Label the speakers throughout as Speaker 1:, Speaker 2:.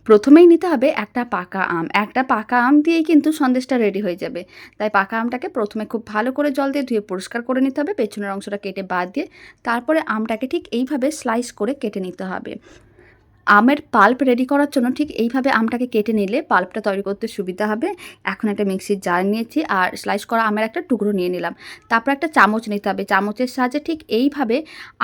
Speaker 1: প্রথমেই নিতে হবে একটা পাকা আম। একটা পাকা আম দিয়েই কিন্তু সন্দেশটা রেডি হয়ে যাবে। তাই পাকা আমটাকে প্রথমে খুব ভালো করে জল দিয়ে ধুয়ে পরিষ্কার করে নিতে হবে, পেছনের অংশটা কেটে বাদ দিয়ে। তারপরে আমটাকে ঠিক এইভাবে স্লাইস করে কেটে নিতে হবে। আমের পাল্প রেডি করার জন্য ঠিক এইভাবে আমটাকে কেটে নিলে পাল্পটা তৈরি করতে সুবিধা হবে। এখন একটা মিক্সির জার নিয়েছি আর স্লাইস করা আমের একটা টুকরো নিয়ে নিলাম। তারপর একটা চামচ নিতে হবে। চামচের সাহায্যে ঠিক এইভাবে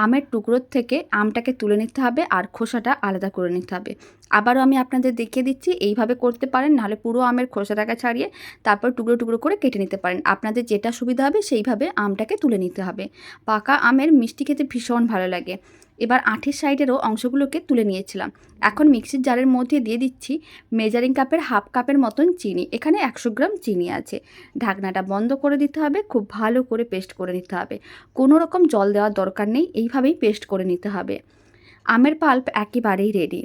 Speaker 1: আমের টুকরোর থেকে আমটাকে তুলে নিতে হবে আর খোসাটা আলাদা করে নিতে হবে। আবারও আমি আপনাদের দেখিয়ে দিচ্ছি, এইভাবে করতে পারেন, নাহলে পুরো আমের খোসাটাকে ছাড়িয়ে তারপর টুকরো টুকরো করে কেটে নিতে পারেন। আপনাদের যেটা সুবিধা হবে সেইভাবে আমটাকে তুলে নিতে হবে। পাকা আমের মিষ্টি খেতে ভীষণ ভালো লাগে। এবার আঁটির সাইডেরও অংশগুলোকে তুলে নিয়েছিলাম। এখন মিক্সির জারের মধ্যে দিয়ে দিচ্ছি মেজারিং কাপের হাফ কাপের মতন চিনি। এখানে 100 গ্রাম চিনি আছে। ঢাকনাটা বন্ধ করে দিতে হবে, খুব ভালো করে পেস্ট করে নিতে হবে। কোনো রকম জল দেওয়ার দরকার নেই, এইভাবেই পেস্ট করে নিতে হবে। আমের পাল্প একেবারেই রেডি।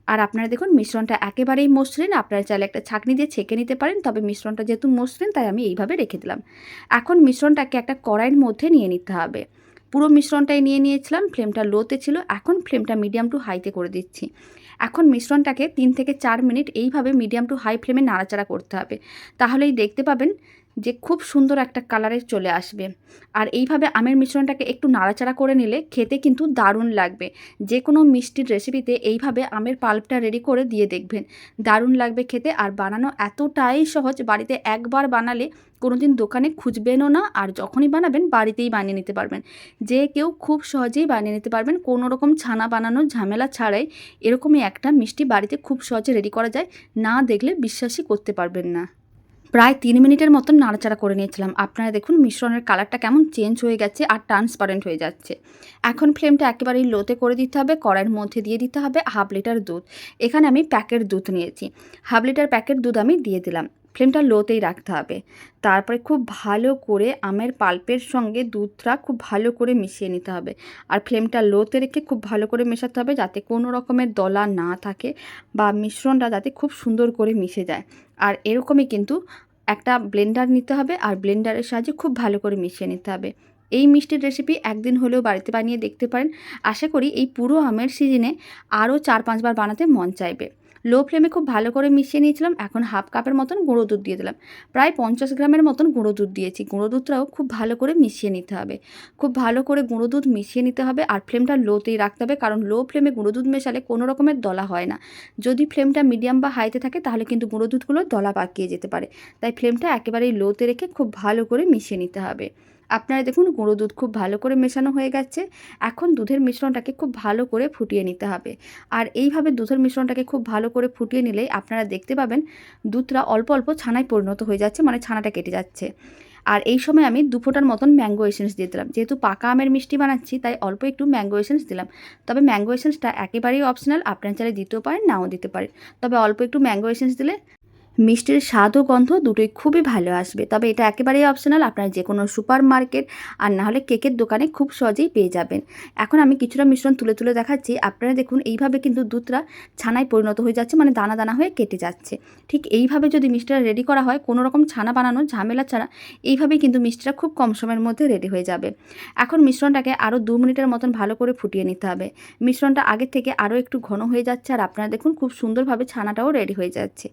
Speaker 1: আর আপনারা দেখুন মিশ্রণটা একেবারেই মসৃণ। আপনারা চাইলে একটা ছাঁকনি দিয়ে ছেঁকে নিতে পারেন, তবে মিশ্রণটা যেহেতু মসৃণ তাই আমি এইভাবে রেখে দিলাম। এখন মিশ্রণটাকে একটা কড়াইয়ের মধ্যে নিয়ে নিতে হবে। পুরো মিশ্রণটাই নিয়ে নিয়েছিলাম, ফ্লেমটা লোতে ছিল। এখন ফ্লেমটা মিডিয়াম টু হাইতে করে দিচ্ছি। এখন মিশ্রণটাকে 3 থেকে 4 মিনিট এইভাবে মিডিয়াম টু হাই ফ্লেমে নাড়াচাড়া করতে হবে। তাহলেই দেখতে পাবেন যে খুব সুন্দর একটা কালারে চলে আসবে। আর এইভাবে আমের মিশ্রণটাকে একটু নাড়াচাড়া করে নিলে খেতে কিন্তু দারুণ লাগবে। যে কোনো মিষ্টির রেসিপিতে এইভাবে আমের পাল্পটা রেডি করে দিয়ে দেখবেন, দারুণ লাগবে খেতে। আর বানানো এতটাই সহজ, বাড়িতে একবার বানালে কোনোদিন দোকানে খুঁজবেনও না, আর যখনই বানাবেন বাড়িতেই বানিয়ে নিতে পারবেন। যে কেউ খুব সহজেই বানিয়ে নিতে পারবেন, কোনো রকম ছানা বানানোর ঝামেলা ছাড়াই এরকমই একটা মিষ্টি বাড়িতে খুব সহজে রেডি করা যায়। না দেখলে বিশ্বাসই করতে পারবেন না। প্রায় 3 মিনিটের মতন নাড়াচাড়া করে নিয়েছিলাম। আপনারা দেখুন মিশ্রণের কালারটা কেমন চেঞ্জ হয়ে গেছে আর ট্রান্সপারেন্ট হয়ে যাচ্ছে। এখন ফ্লেমটা একেবারেই লোতে করে দিতে হবে। কড়াইয়ের মধ্যে দিয়ে দিতে হবে হাফ লিটার দুধ। এখানে আমি প্যাকেট দুধ নিয়েছি। হাফ লিটার প্যাকেট দুধ আমি দিয়ে দিলাম। ফ্লেমটা লোতেই রাখতে হবে। তারপরে খুব ভালো করে আমের পাল্পের সঙ্গে দুধটা খুব ভালো করে মিশিয়ে নিতে হবে। আর ফ্লেমটা লোতে রেখে খুব ভালো করে মেশাতে হবে, যাতে কোনো রকমের দলা না থাকে বা মিশ্রণটা যাতে খুব সুন্দর করে মিশে যায়। আর এরকমই কিন্তু একটা ব্লেন্ডার নিতে হবে আর ব্লেন্ডারের সাহায্যে খুব ভালো করে মিশিয়ে নিতে হবে। এই মিষ্টির রেসিপি একদিন হলেও বাড়িতে বানিয়ে দেখতে পারেন। আশা করি এই পুরো আমের সিজনে আরও 4-5 বার বানাতে মন চাইবে। লো ফ্লেমে খুব ভালো করে মিশিয়ে নিয়েছিলাম। এখন হাফ কাপের মতন গুঁড়ো দুধ দিয়ে দিলাম। প্রায় 50 গ্রামের মতন গুঁড়ো দুধ দিয়েছি। গুঁড়ো দুধটাও খুব ভালো করে মিশিয়ে নিতে হবে। খুব ভালো করে গুঁড়ো দুধ মিশিয়ে নিতে হবে আর ফ্লেমটা লোতেই রাখতে হবে, কারণ লো ফ্লেমে গুঁড়ো দুধ মেশালে কোনো রকমের দলা হয় না। যদি ফ্লেমটা মিডিয়াম বা হাইতে থাকে তাহলে কিন্তু গুঁড়ো দুধগুলো দলা পাকিয়ে যেতে পারে। তাই ফ্লেমটা একেবারেই লোতে রেখে খুব ভালো করে মিশিয়ে নিতে হবে। আপনারা দেখুন গুঁড়ো দুধ খুব ভালো করে মেশানো হয়ে গেছে। এখন দুধের মিশ্রণটাকে খুব ভালো করে ফুটিয়ে নিতে হবে। আর এইভাবে দুধের মিশ্রণটাকে খুব ভালো করে ফুটিয়ে নিলেই আপনারা দেখতে পাবেন দুধটা অল্প অল্প ছানায় পরিণত হয়ে যাচ্ছে, মানে ছানাটা কেটে যাচ্ছে। আর এই সময় আমি 2 ফোঁটার মতন ম্যাঙ্গো এসেন্স দিয়ে দিলাম। যেহেতু পাকা আমের মিষ্টি বানাচ্ছি তাই অল্প একটু ম্যাঙ্গো এসেন্স দিলাম। তবে ম্যাঙ্গো এসেন্সটা একেবারেই অপশনাল, আপনারা চাইলে দিতেও পারেন নাও দিতে পারেন। তবে অল্প একটু ম্যাঙ্গো এসেন্স দিলে মিষ্টির স্বাদ ও গন্ধ দুটোই খুবই ভালো আসবে। তবে এটা একেবারেই অপশনাল, আপনারা যে কোনো সুপার মার্কেট আর না হলে কেকের দোকানে খুব সহজেই পেয়ে যাবেন। এখন আমি কিছুটা মিশ্রণ তুলে তুলে দেখাচ্ছি। আপনারা দেখুন এইভাবে কিন্তু দুধটা ছানায় পরিণত হয়ে যাচ্ছে, মানে দানা দানা হয়ে কেটে যাচ্ছে। ঠিক এইভাবে যদি মিষ্টিটা রেডি করা হয়, কোনো রকম ছানা বানানোর ঝামেলা ছাড়া এইভাবেই কিন্তু মিষ্টিটা খুব কম সময়ের মধ্যে রেডি হয়ে যাবে। এখন মিশ্রণটাকে আরও 2 মিনিটের মতন ভালো করে ফুটিয়ে নিতে হবে। মিশ্রণটা আগের থেকে আরও একটু ঘন হয়ে যাচ্ছে আর আপনারা দেখুন খুব সুন্দরভাবে ছানাটাও রেডি হয়ে যাচ্ছে।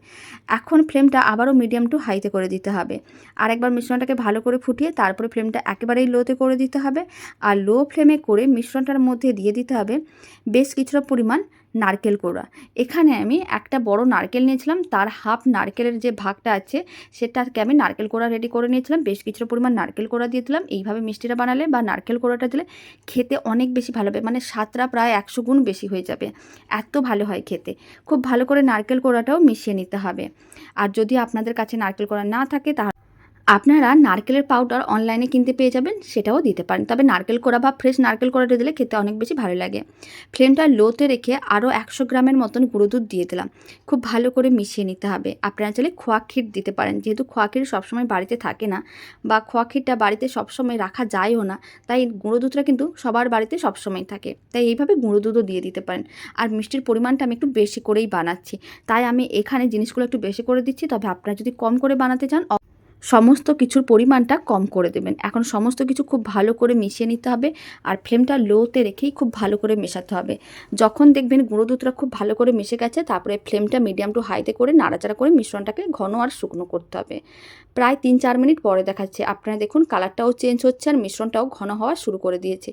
Speaker 1: এখন ফ্লেমটা আবারও মিডিয়াম টু হাইতে করে দিতে হবে। আরেকবার মিশ্রণটাকে ভালো করে ফুটিয়ে তারপরে ফ্লেমটা একেবারেই লোতে করে দিতে হবে। আর লো ফ্লেমে করে মিশ্রণটার মধ্যে দিয়ে দিতে হবে বেশ কিছুটা পরিমাণ নারকেল কোড়া। এখানে আমি একটা বড় নারকেল নিয়েছিলাম, তার হাফ নারকেলের যে ভাগটা আছে সেটাকে আমি নারকেল কোড়া রেডি করে নিয়েছিলাম। বেশ কিছুটা পরিমাণ নারকেল কোড়া দিয়ে দিলাম। এইভাবে মিষ্টিটা বানালে বা নারকেল কোড়াটা দিলে খেতে অনেক বেশি ভালো হবে, মানে স্বাদটা প্রায় 100 গুণ বেশি হয়ে যাবে। এত ভালো হয় খেতে। খুব ভালো করে নারকেল কোড়াটাও মিশিয়ে নিতে হবে। আর যদি আপনাদের কাছে নারকেল কোড়া না থাকে তাহলে আপনারা নারকেলের পাউডার অনলাইনে কিনতে পেয়ে যাবেন, সেটাও দিতে পারেন। তবে নারকেল কোড়া বা ফ্রেশ নারকেল কোড়াটা দিলে খেতে অনেক বেশি ভালো লাগে। ফ্লেমটা লোতে রেখে আরও 100 গ্রামের মতন গুঁড়ো দুধ দিয়ে দিলাম। খুব ভালো করে মিশিয়ে নিতে হবে। আপনারা চাইলে খোয়া ক্ষীর দিতে পারেন, যেহেতু খোয়া ক্ষীর সবসময় বাড়িতে থাকে না বা খোয়া ক্ষীরটা বাড়িতে সবসময় রাখা যায়ও না, তাই গুঁড়ো দুধটা কিন্তু সবার বাড়িতে সবসময় থাকে। তাই এইভাবে গুঁড়ো দুধও দিয়ে দিতে পারেন। আর মিষ্টির পরিমাণটা আমি একটু বেশি করেই বানাচ্ছি, তাই আমি এখানে জিনিসগুলো একটু বেশি করে দিচ্ছি। তবে আপনারা যদি কম করে বানাতে চান সমস্ত কিছুর পরিমাণটা কম করে দেবেন। এখন সমস্ত কিছু খুব ভালো করে মিশিয়ে নিতে হবে আর ফ্লেমটা লোতে রেখেই খুব ভালো করে মেশাতে হবে। যখন দেখবেন গুঁড়ো দুধটা খুব ভালো করে মিশে গেছে, তারপরে ফ্লেমটা মিডিয়াম টু হাইতে করে নাড়াচাড়া করে মিশ্রণটাকে ঘন আর শুকনো করতে হবে। প্রায় ৩-৪ মিনিট পরে দেখাচ্ছে, আপনারা দেখুন কালারটাও চেঞ্জ হচ্ছে আর মিশ্রণটাও ঘন হওয়া শুরু করে দিয়েছে।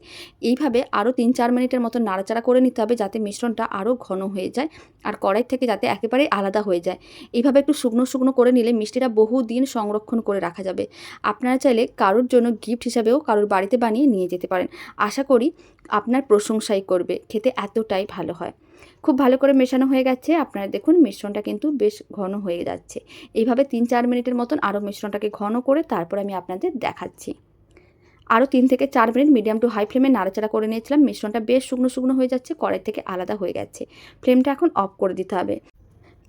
Speaker 1: এইভাবে আরও ৩-৪ মিনিটের মতো নাড়াচাড়া করে নিতে হবে যাতে মিশ্রণটা আরও ঘন হয়ে যায় আর কড়াই থেকে যাতে একেবারেই আলাদা হয়ে যায়। এইভাবে একটু শুকনো শুকনো করে নিলে মিষ্টিটা বহুদিন সংরক্ষণ করে রাখা যাবে। আপনারা চাইলে কারোর জন্য গিফট হিসাবেও কারোর বাড়িতে বানিয়ে নিয়ে যেতে পারেন। আশা করি আপনার প্রশংসাই করবে, খেতে এতটাই ভালো হয়। খুব ভালো করে মেশানো হয়ে গেছে, আপনারা দেখুন মিশ্রণটা কিন্তু বেশ ঘন হয়ে যাচ্ছে। এইভাবে ৩-৪ মিনিটের মতন আরও মিশ্রণটাকে ঘন করে তারপর আমি আপনাদের দেখাচ্ছি। আরও ৩ থেকে ৪ মিনিট মিডিয়াম টু হাই ফ্লেমে নাড়াচাড়া করে নিয়েছিলাম। মিশ্রণটা বেশ শুকনো শুকনো হয়ে যাচ্ছে, কড়াই থেকে আলাদা হয়ে গেছে। ফ্লেমটা এখন অফ করে দিতে হবে,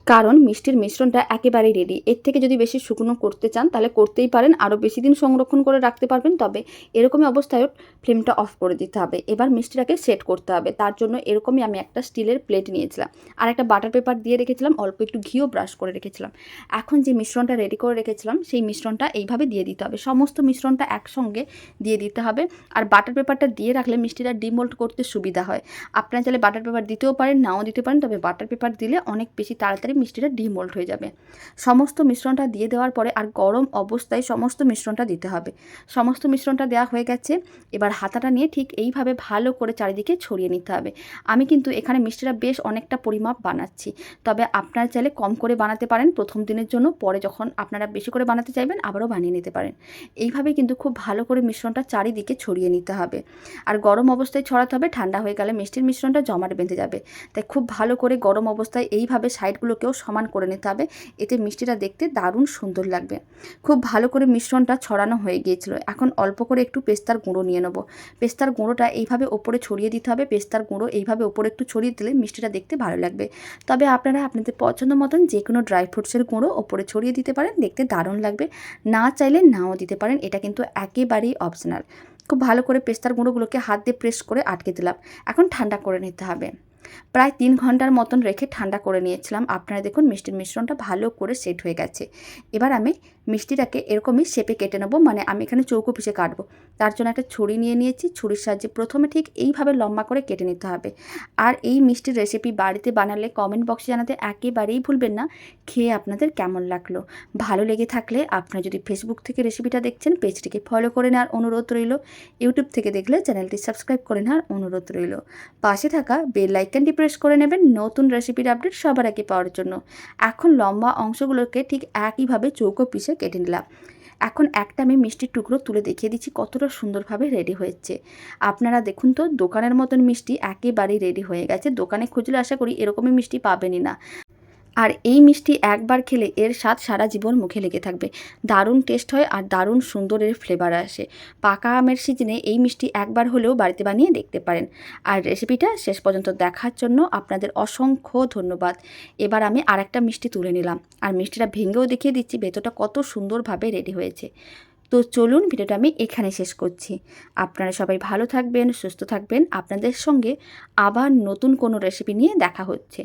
Speaker 1: কারণ মিষ্টির মিশ্রণটা একেবারেই রেডি। এর থেকে যদি বেশি শুকনো করতে চান তাহলে করতেই পারেন, আরও বেশি দিন সংরক্ষণ করে রাখতে পারবেন। তবে এরকমই অবস্থায় ফ্লেমটা অফ করে দিতে হবে। এবার মিষ্টিটাকে সেট করতে হবে, তার জন্য এরকমই আমি একটা স্টিলের প্লেট নিয়েছিলাম আর একটা বাটার পেপার দিয়ে রেখেছিলাম, অল্প একটু ঘিও ব্রাশ করে রেখেছিলাম। এখন যে মিশ্রণটা রেডি করে রেখেছিলাম সেই মিশ্রণটা এইভাবে দিয়ে দিতে হবে, সমস্ত মিশ্রণটা একসঙ্গে দিয়ে দিতে হবে। আর বাটার পেপারটা দিয়ে রাখলে মিষ্টিটা ডিমোল্ড করতে সুবিধা হয়। আপনারা চাইলে বাটার পেপার দিতেও পারেন, নাও দিতে পারেন, তবে বাটার পেপার দিলে অনেক বেশি তাড়াতাড়ি মিষ্টিটা ডিমোল্ড হয়ে যাবে। সমস্ত মিশ্রণটা দিয়ে দেওয়ার পরে আর গরম অবস্থায় সমস্ত মিশ্রণটা দিতে হবে। সমস্ত মিশ্রণটা দেওয়া হয়ে গেছে, এবার হাতাটা নিয়ে ঠিক এইভাবে ভালো করে চারিদিকে ছড়িয়ে নিতে হবে। আমি কিন্তু এখানে মিষ্টিটা বেশ অনেকটা পরিমাপ বানাচ্ছি, তবে আপনারা চাইলে কম করে বানাতে পারেন প্রথম দিনের জন্য, পরে যখন আপনারা বেশি করে বানাতে চাইবেন আবারও বানিয়ে নিতে পারেন। এইভাবে কিন্তু খুব ভালো করে মিশ্রণটা চারিদিকে ছড়িয়ে নিতে হবে আর গরম অবস্থায় ছড়াতে হবে, ঠান্ডা হয়ে গেলে মিষ্টির মিশ্রণটা জমাট বেঁধে যাবে। তাই খুব ভালো করে গরম অবস্থায় এইভাবে সাইডগুলোকেও সমান করে নিতে হবে, এতে মিষ্টিটা দেখতে দারুণ সুন্দর লাগবে। খুব ভালো করে মিশ্রণটা ছড়ানো হয়ে গিয়েছিল, এখন অল্প করে একটু পেস্তার গুঁড়ো নিয়ে নেব। পেস্তার গুঁড়োটা এইভাবে ওপরে ছড়িয়ে দিতে হবে, পেস্তার গুঁড়ো এইভাবে ওপরে একটু ছড়িয়ে দিলে মিষ্টিটা দেখতে ভালো লাগবে। তবে আপনারা আপনাদের পছন্দ মতন যে কোনো ড্রাই ফ্রুটসের গুঁড়ো ওপরে ছড়িয়ে দিতে পারেন, দেখতে দারুণ লাগবে। না চাইলে নাও দিতে পারেন, এটা কিন্তু একেবারেই অপশনাল। খুব ভালো করে পেস্তার গুঁড়োগুলোকে হাত দিয়ে প্রেস করে আটকে দিলাম। এখন ঠান্ডা করে নিতে হবে। প্রায় ৩ ঘন্টার মতন রেখে ঠান্ডা করে নিয়েছিলাম। আপনারা দেখুন মিষ্টির মিশ্রণটা ভালো করে সেট হয়ে গেছে। এবার আমি মিষ্টিটাকে এরকমই শেপে কেটে নেব, মানে আমি এখানে চৌকো পিসে কাটবো। তার জন্য একটা ছুরি নিয়ে নিয়েছি, ছুরির সাহায্যে প্রথমে ঠিক এইভাবে লম্বা করে কেটে নিতে হবে। আর এই মিষ্টির রেসিপি বাড়িতে বানালে কমেন্ট বক্সে জানাতে একেবারেই ভুলবেন না খেয়ে আপনাদের কেমন লাগলো। ভালো লেগে থাকলে আপনারা যদি ফেসবুক থেকে রেসিপিটা দেখছেন পেজটিকে ফলো করে নেওয়ার অনুরোধ রইল, ইউটিউব থেকে দেখলে চ্যানেলটি সাবস্ক্রাইব করে নেওয়ার অনুরোধ রইল। পাশে থাকা বেল আইকনটি প্রেস করে নেবেন নতুন রেসিপির আপডেট সবার আগে পাওয়ার জন্য। এখন লম্বা অংশগুলোকে ঠিক একইভাবে চৌকো পিসে কেটে নিলাম। এখন একটা আমি মিষ্টির টুকরো তুলে দেখিয়ে দিচ্ছি কতটা সুন্দরভাবে রেডি হয়েছে। আপনারা দেখুন তো, দোকানের মতন মিষ্টি একেবারেই রেডি হয়ে গেছে। দোকানে খুঁজলে আশা করি এরকমই মিষ্টি পাবেনই না। আর এই মিষ্টি একবার খেলে এর স্বাদ সারা জীবন মুখে লেগে থাকবে। দারুণ টেস্ট হয় আর দারুণ সুন্দর এর ফ্লেভার আসে। পাকা আমের সিজনে এই মিষ্টি একবার হলেও বাড়িতে বানিয়ে দেখতে পারেন। আর রেসিপিটা শেষ পর্যন্ত দেখার জন্য আপনাদের অসংখ্য ধন্যবাদ। এবার আমি আরেকটা মিষ্টি তুলে নিলাম আর মিষ্টিটা ভেঙেও দেখিয়ে দিচ্ছি ভেতরটা কত সুন্দরভাবে রেডি হয়েছে। তো চলুন ভিডিওটা আমি এখানে শেষ করছি। আপনারা সবাই ভালো থাকবেন, সুস্থ থাকবেন। আপনাদের সঙ্গে আবার নতুন কোনো রেসিপি নিয়ে দেখা হচ্ছে।